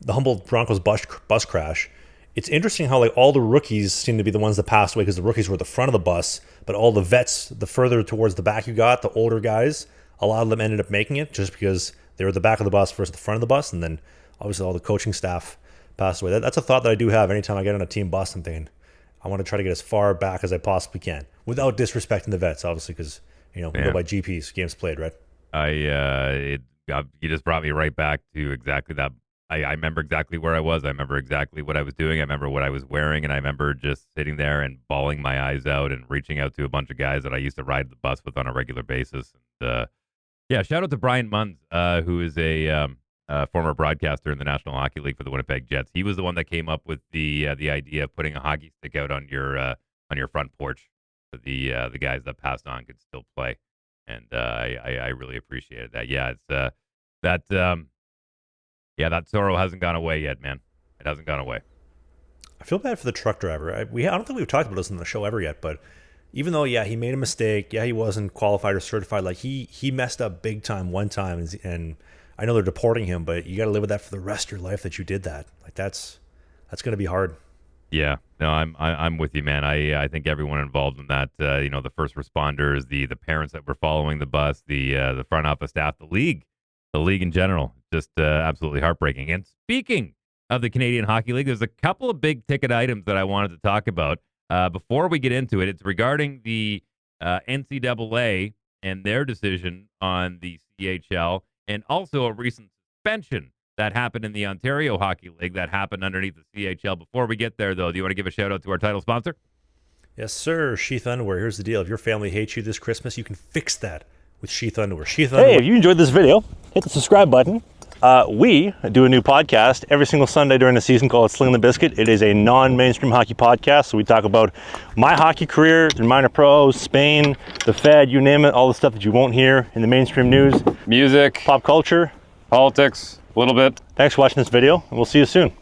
the Humboldt Broncoes bus crash, it's interesting how like all the rookies seem to be the ones that passed away because the rookies were at the front of the bus, but all the vets, the further towards the back you got, the older guys, a lot of them ended up making it just because they were at the back of the bus versus the front of the bus, and then obviously all the coaching staff passed away. That's a thought that I do have anytime I get on a team bus. I'm thinking I want to try to get as far back as I possibly can without disrespecting the vets, obviously, because we go by GPs, games played, right? You just brought me right back to exactly that. I remember exactly where I was. I remember exactly what I was doing. I remember what I was wearing, and I remember just sitting there and bawling my eyes out and reaching out to a bunch of guys that I used to ride the bus with on a regular basis. And, shout out to Brian Munns, who is a former broadcaster in the National Hockey League for the Winnipeg Jets. He was the one that came up with the idea of putting a hockey stick out on your front porch so the guys that passed on could still play. And I really appreciated that. Yeah, it's that sorrow hasn't gone away yet, man. It hasn't gone away. I feel bad for the truck driver. I don't think we've talked about this on the show ever yet, but even though, he made a mistake, he wasn't qualified or certified, like he messed up big time one time, and I know they're deporting him, but you got to live with that for the rest of your life that you did that. Like that's going to be hard. Yeah, no, I'm with you, man. I think everyone involved in that, the first responders, the parents that were following the bus, the front office staff, the league in general, just absolutely heartbreaking. And speaking of the Canadian Hockey League, there's a couple of big ticket items that I wanted to talk about. Before we get into it, it's regarding the NCAA and their decision on the CHL, and also a recent suspension that happened in the Ontario Hockey League that happened underneath the CHL. Before we get there, though, do you want to give a shout-out to our title sponsor? Yes, sir. Sheath Underwear. Here's the deal. If your family hates you this Christmas, you can fix that with Sheath Underwear. Hey, if you enjoyed this video, hit the subscribe button. We do a new podcast every single Sunday during the season called Sling the Biscuit. It is a non-mainstream hockey podcast, so we talk about my hockey career, the minor pros, Spain, the Fed, you name it, all the stuff that you won't hear in the mainstream news. Music, pop culture, politics, a little bit. Thanks for watching this video, and we'll see you soon.